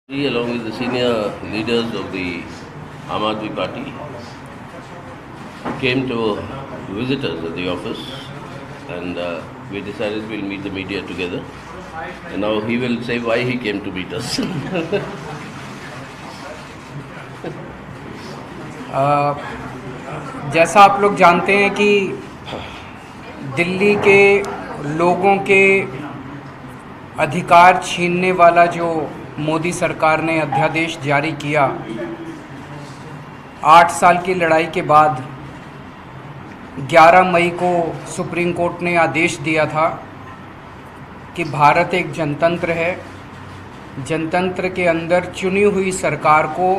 He, along with the senior leaders of the Aam Aadmi Party, came to visit us at the office, and we decided we'll meet the media together. And now he will say why he came to meet us. जैसा आप लोग जानते हैं कि दिल्ली के लोगों के अधिकार छीनने वाला जो मोदी सरकार ने अध्यादेश जारी किया, 8 साल की लड़ाई के बाद 11 मई को सुप्रीम कोर्ट ने आदेश दिया था कि भारत एक जनतंत्र है। जनतंत्र के अंदर चुनी हुई सरकार को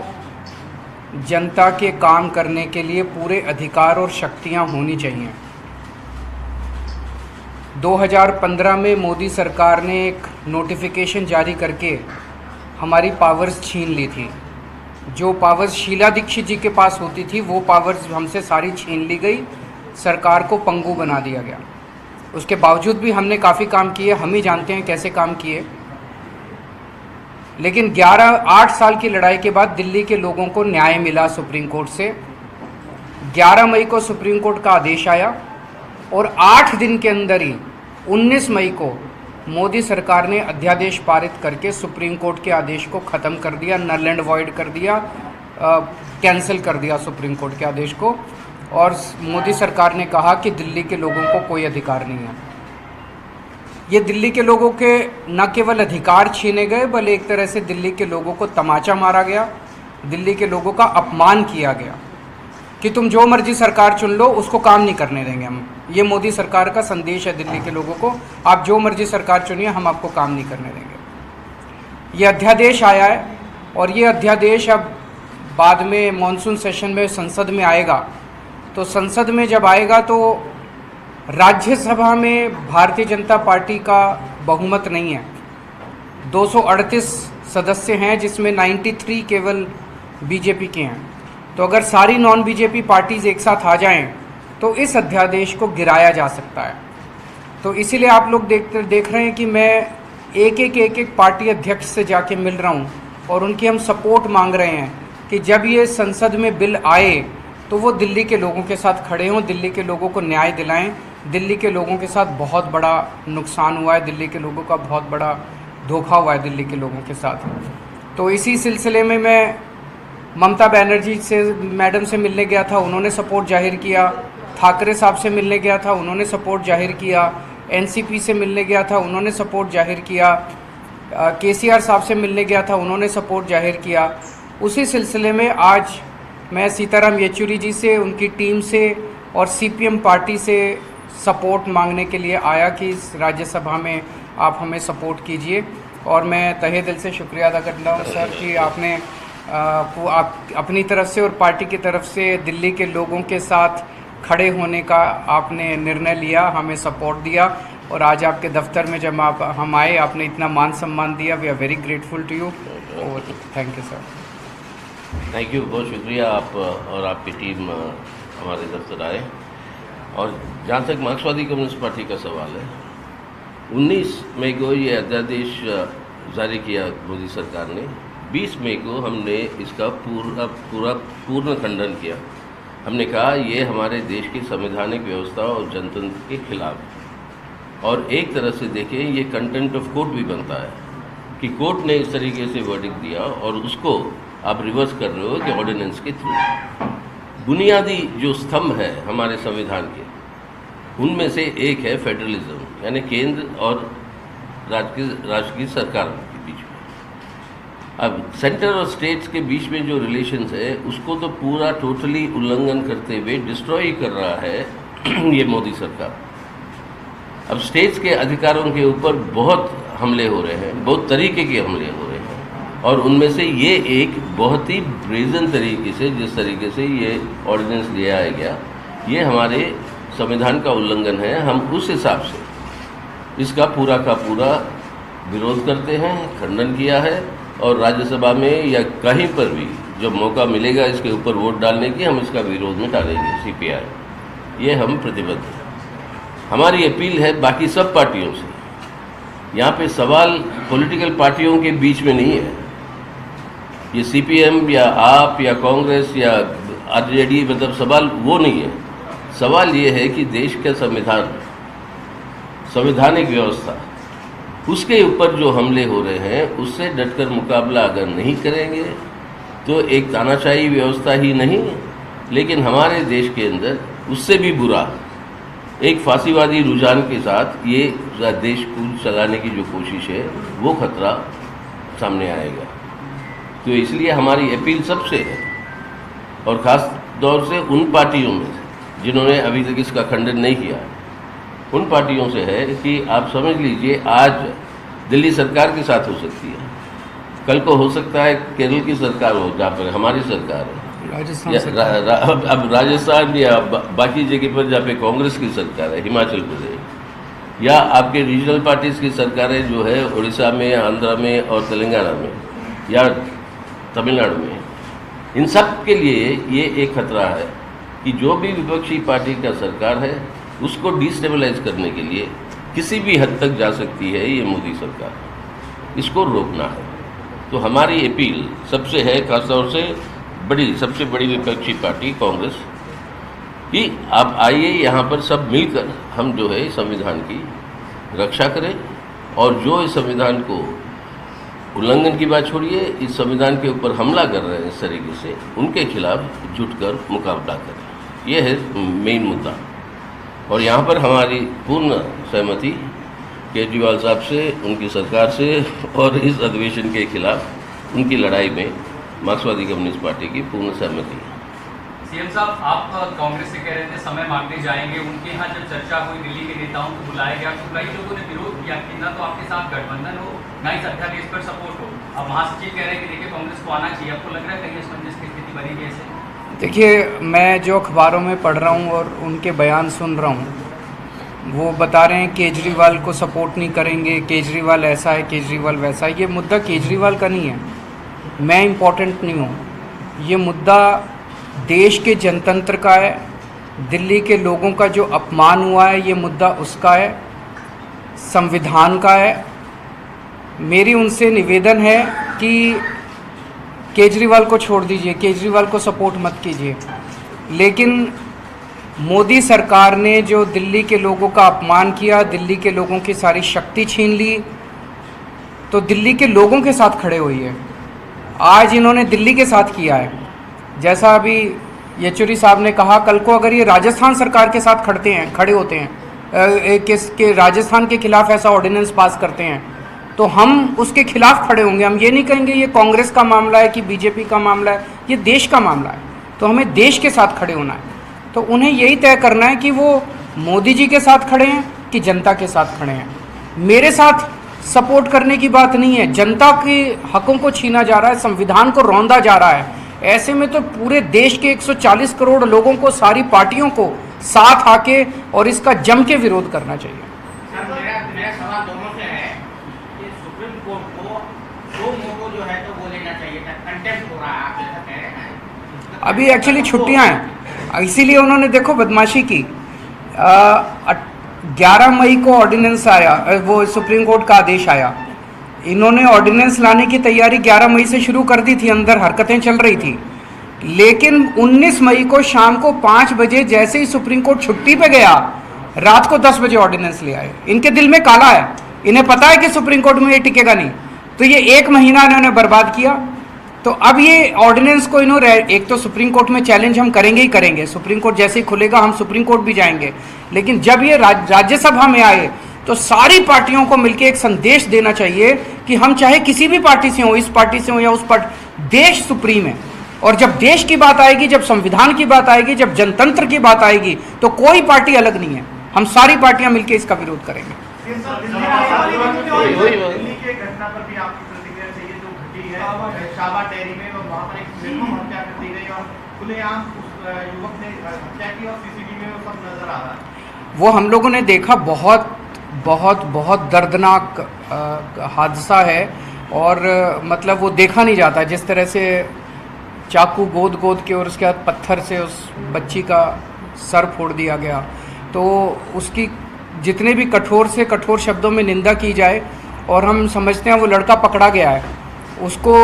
जनता के काम करने के लिए पूरे अधिकार और शक्तियां होनी चाहिए। 2015 में मोदी सरकार ने एक नोटिफिकेशन जारी करके हमारी पावर्स छीन ली थी। जो पावर्स शीला दीक्षित जी के पास होती थी वो पावर्स हमसे सारी छीन ली गई, सरकार को पंगु बना दिया गया। उसके बावजूद भी हमने काफ़ी काम किए, हम ही जानते हैं कैसे काम किए। लेकिन 8 साल की लड़ाई के बाद दिल्ली के लोगों को न्याय मिला सुप्रीम कोर्ट से। 11 मई को सुप्रीम कोर्ट का आदेश आया और 8 दिन के अंदर ही 19 मई को मोदी सरकार ने अध्यादेश पारित करके सुप्रीम कोर्ट के आदेश को ख़त्म कर दिया, नल एंड वॉइड कर दिया, कैंसिल कर दिया सुप्रीम कोर्ट के आदेश को। और मोदी सरकार ने कहा कि दिल्ली के लोगों को कोई अधिकार नहीं है। ये दिल्ली के लोगों के न केवल अधिकार छीने गए, बल्कि एक तरह से दिल्ली के लोगों को तमाचा मारा गया, दिल्ली के लोगों का अपमान किया गया कि तुम जो मर्जी सरकार चुन लो, उसको काम नहीं करने देंगे हम। ये मोदी सरकार का संदेश है दिल्ली के लोगों को, आप जो मर्जी सरकार चुनिए, हम आपको काम नहीं करने देंगे। ये अध्यादेश आया है और ये अध्यादेश अब बाद में मॉनसून सेशन में संसद में आएगा। तो संसद में जब आएगा तो राज्यसभा में भारतीय जनता पार्टी का बहुमत नहीं है। 238 सदस्य हैं जिसमें 93 केवल बीजेपी के हैं। तो अगर सारी नॉन बीजेपी पार्टीज़ एक साथ आ जाएं तो इस अध्यादेश को गिराया जा सकता है। तो इसीलिए आप लोग देख रहे हैं कि मैं एक पार्टी अध्यक्ष से जाके मिल रहा हूं और उनकी हम सपोर्ट मांग रहे हैं कि जब ये संसद में बिल आए तो वो दिल्ली के लोगों के साथ खड़े हों, दिल्ली के लोगों को न्याय दिलाएं। दिल्ली के लोगों के साथ बहुत बड़ा नुकसान हुआ है, दिल्ली के लोगों का बहुत बड़ा धोखा हुआ है दिल्ली के लोगों के साथ। तो इसी सिलसिले में मैं ममता बनर्जी से मैडम से मिलने गया था, उन्होंने सपोर्ट जाहिर किया। ठाकरे साहब से मिलने गया था, उन्होंने सपोर्ट जाहिर किया। एनसीपी से मिलने गया था, उन्होंने सपोर्ट जाहिर किया। केसीआर साहब से मिलने गया था, उन्होंने सपोर्ट जाहिर किया। उसी सिलसिले में आज मैं सीताराम येचुरी जी से, उनकी टीम से और सीपीएम पार्टी से सपोर्ट मांगने के लिए आया कि इस राज्यसभा में आप हमें सपोर्ट कीजिए। और मैं तहे दिल से शुक्रिया अदा करता हूँ सर कि आपने आप अपनी तरफ से और पार्टी की तरफ से दिल्ली के लोगों के साथ खड़े होने का आपने निर्णय लिया, हमें सपोर्ट दिया। और आज आपके दफ्तर में जब हम आए, आपने इतना मान सम्मान दिया। We are very grateful to you. Thank you sir. Thank you, बहुत शुक्रिया। आप और आपकी टीम हमारे दफ्तर आए। और जहाँ तक मार्क्सवादी कम्युनिस्ट पार्टी का सवाल है, 19 मई को ये अध्यादेश जारी किया मोदी सरकार ने। 20 मई को हमने इसका पूर्ण खंडन किया। हमने कहा ये हमारे देश की संवैधानिक व्यवस्था और जनतंत्र के खिलाफ है। और एक तरह से देखें, ये कंटेंट ऑफ कोर्ट भी बनता है कि कोर्ट ने इस तरीके से वर्डिक्ट दिया और उसको आप रिवर्स कर रहे हो कि ऑर्डिनेंस के थ्रू। बुनियादी जो स्तंभ है हमारे संविधान के, उनमें से एक है फेडरलिज्म, यानी केंद्र और राज्य की सरकार के बीच में। अब सेंटर और स्टेट्स के बीच में जो रिलेशंस है, उसको तो पूरा टोटली उल्लंघन करते हुए डिस्ट्रॉय कर रहा है ये मोदी सरकार। अब स्टेट्स के अधिकारों के ऊपर बहुत हमले हो रहे हैं, बहुत तरीके के हमले हो रहे हैं। और उनमें से ये एक बहुत ही ब्रेजन तरीके से, जिस तरीके से ये ऑर्डिनेंस लिया गया, ये हमारे संविधान का उल्लंघन है। हम उस हिसाब से इसका पूरा का पूरा विरोध करते हैं, खंडन किया है। और राज्यसभा में या कहीं पर भी जब मौका मिलेगा इसके ऊपर वोट डालने की, हम इसका विरोध में डालेंगे। सीपीआई ये हम प्रतिबद्ध हैं। हमारी अपील है बाकी सब पार्टियों से, यहाँ पे सवाल पॉलिटिकल पार्टियों के बीच में नहीं है। ये CPM या आप या कांग्रेस या RJD, मतलब सवाल वो नहीं है। सवाल ये है कि देश का संविधान, संवैधानिक व्यवस्था, उसके ऊपर जो हमले हो रहे हैं उससे डटकर मुकाबला अगर नहीं करेंगे तो एक तानाशाही व्यवस्था ही नहीं, लेकिन हमारे देश के अंदर उससे भी बुरा एक फांसीवादी रुझान के साथ ये देश को चलाने की जो कोशिश है वो खतरा सामने आएगा। तो इसलिए हमारी अपील सबसे है, और ख़ास तौर से उन पार्टियों में जिन्होंने अभी तक इसका खंडन नहीं किया, उन पार्टियों से है कि आप समझ लीजिए आज दिल्ली सरकार के साथ हो सकती है, कल को हो सकता है केरल की सरकार हो जहाँ पर हमारी सरकार है, राजस्थान अब राजस्थान या बाकी जगह पर जहाँ पे कांग्रेस की सरकार है, हिमाचल प्रदेश, या आपके रीजनल पार्टीज़ की सरकारें जो है उड़ीसा में, आंध्रा में और तेलंगाना में या तमिलनाडु में, इन सब के लिए ये एक खतरा है कि जो भी विपक्षी पार्टी का सरकार है उसको डिस्टेबलाइज करने के लिए किसी भी हद तक जा सकती है ये मोदी सरकार, इसको रोकना है। तो हमारी अपील सबसे है, खासतौर से सबसे बड़ी विपक्षी पार्टी कांग्रेस कि आप आइए यहाँ पर सब मिलकर हम जो है संविधान की रक्षा करें, और जो इस संविधान को उल्लंघन की बात छोड़िए, इस संविधान के ऊपर हमला कर रहे हैं इस तरीके से, उनके खिलाफ जुटकर मुकाबला करें। ये है मेन मुद्दा, और यहाँ पर हमारी पूर्ण सहमति केजरीवाल साहब से, उनकी सरकार से, और इस अधिवेशन के खिलाफ उनकी लड़ाई में मार्क्सवादी कम्युनिस्ट पार्टी की पूर्ण सहमति है। सीएम साहब, आप कांग्रेस से कह रहे थे समय मांगने जाएंगे, उनके यहाँ जब चर्चा हुई दिल्ली के नेताओं को बुलाया गया तो कई लोगों ने विरोध किया कि ना तो आपके साथ गठबंधन हो, ना इस अध्यादेश पर सपोर्ट हो। अब महासचिव कह रहे हैं कि देखिए कांग्रेस को आना चाहिए, आपको लग रहा है कहीं असमंजस की स्थिति बनेगी ऐसे? देखिए, मैं जो अखबारों में पढ़ रहा हूँ और उनके बयान सुन रहा हूँ, वो बता रहे हैं केजरीवाल को सपोर्ट नहीं करेंगे, केजरीवाल ऐसा है, केजरीवाल वैसा है। ये मुद्दा केजरीवाल का नहीं है, मैं इम्पोर्टेंट नहीं हूँ। ये मुद्दा देश के जनतंत्र का है, दिल्ली के लोगों का जो अपमान हुआ है ये मुद्दा उसका है, संविधान का है। मेरी उनसे निवेदन है कि केजरीवाल को छोड़ दीजिए, केजरीवाल को सपोर्ट मत कीजिए, लेकिन मोदी सरकार ने जो दिल्ली के लोगों का अपमान किया, दिल्ली के लोगों की सारी शक्ति छीन ली, तो दिल्ली के लोगों के साथ खड़े हुई है। आज इन्होंने दिल्ली के साथ किया है, जैसा अभी येचुरी साहब ने कहा, कल को अगर ये राजस्थान सरकार के साथ खड़े होते हैं, के राजस्थान के खिलाफ ऐसा ऑर्डिनेंस पास करते हैं, तो हम उसके खिलाफ खड़े होंगे। हम ये नहीं कहेंगे ये कांग्रेस का मामला है कि बीजेपी का मामला है, ये देश का मामला है, तो हमें देश के साथ खड़े होना है। तो उन्हें यही तय करना है कि वो मोदी जी के साथ खड़े हैं कि जनता के साथ खड़े हैं। मेरे साथ सपोर्ट करने की बात नहीं है, जनता के हकों को छीना जा रहा है, संविधान को रौंदा जा रहा है। ऐसे में तो पूरे देश के 140 करोड़ लोगों को, सारी पार्टियों को साथ आके और इसका जम के विरोध करना चाहिए। मेरा सवाल दोनों से है कि सुप्रीम कोर्ट को दो मोटो जो है तो वो लेना चाहिए था, कंटेम्प्ट हो रहा है, आप जैसा कह रहे हैं। अभी एक्चुअली छुट्टियां हैं, इसीलिए उन्होंने देखो बदमाशी की। 11 मई को ऑर्डिनेंस आया, वो सुप्रीम कोर्ट का आदेश आया, इन्होंने ऑर्डिनेंस लाने की तैयारी 11 मई से शुरू कर दी थी, अंदर हरकतें चल रही थी, लेकिन 19 मई को शाम को 5 बजे जैसे ही सुप्रीम कोर्ट छुट्टी पे गया, रात को 10 बजे ऑर्डिनेंस ले आए। इनके दिल में काला है, इन्हें पता है कि सुप्रीम कोर्ट में ये टिकेगा नहीं, तो ये 1 महीना इन्होंने बर्बाद किया। तो अब ये ऑर्डिनेंस को इन्होंने, एक तो सुप्रीम कोर्ट में चैलेंज हम करेंगे ही करेंगे, सुप्रीम कोर्ट जैसे ही खुलेगा हम सुप्रीम कोर्ट भी जाएंगे, लेकिन जब ये राज्यसभा में आए तो सारी पार्टियों को मिलकर एक संदेश देना चाहिए कि हम चाहे किसी भी पार्टी से हो, इस पार्टी से हो या उस पार्टी, देश सुप्रीम है। और जब देश की बात आएगी, जब संविधान की बात आएगी, जब जनतंत्र की बात आएगी, तो कोई पार्टी अलग नहीं है, हम सारी पार्टियां मिलकर इसका विरोध करेंगे। दिल्ली के घटना पर भी आपकी प्रतिक्रिया चाहिए जो घटी है शाबा डेयरी में, वहाँ पर एक निर्मम हत्या कर दी गई और खुलेआम उस युवक ने हत्या की और सीसीटीवी में वो सब नजर आ रहा है। वो हम लोगों ने देखा, बहुत बहुत बहुत दर्दनाक हादसा है, और मतलब वो देखा नहीं जाता, जिस तरह से चाकू गोद के और उसके बाद पत्थर से उस बच्ची का सर फोड़ दिया गया। तो उसकी जितने भी कठोर से कठोर शब्दों में निंदा की जाए, और हम समझते हैं वो लड़का पकड़ा गया है, उसको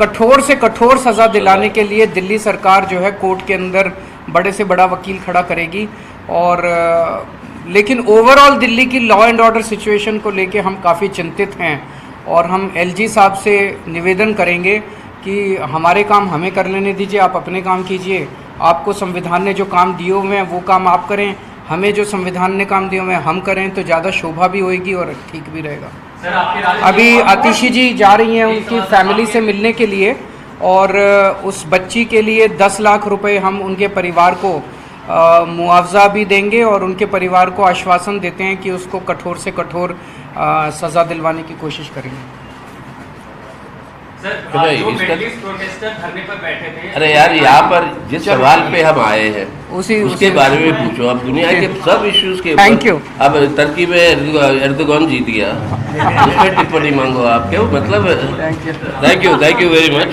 कठोर से कठोर सज़ा दिलाने के लिए दिल्ली सरकार जो है कोर्ट के अंदर बड़े से बड़ा वकील खड़ा करेगी। और लेकिन ओवरऑल दिल्ली की लॉ एंड ऑर्डर सिचुएशन को लेके हम काफ़ी चिंतित हैं और हम एलजी साहब से निवेदन करेंगे कि हमारे काम हमें कर लेने दीजिए, आप अपने काम कीजिए। आपको संविधान ने जो काम दिए हुए हैं वो काम आप करें, हमें जो संविधान ने काम दिए हुए हैं हम करें, तो ज़्यादा शोभा भी होएगी और ठीक भी रहेगा। सर आपके राज्य अभी आतिशी जी जा रही हैं उनकी फैमिली से मिलने के लिए और उस बच्ची के लिए 10 लाख रुपए हम उनके परिवार को मुआवजा भी देंगे और उनके परिवार को आश्वासन देते हैं कि उसको कठोर से कठोर सज़ा दिलवाने की कोशिश करेंगे। सर भाई, जो इसका- मिडल ईस्ट प्रोटेस्टर धरने पर बैठे थे, अरे यार, यहाँ पर जिस सवाल पे हम आए हैं उसी उसके बारे में पूछो। अब दुनिया के सब इश्यूज के Thank you. अब टर्की में एर्दोगन जीत गया, उसमें टिप्पणी मांगो आप, क्यों मतलब। Thank you very much.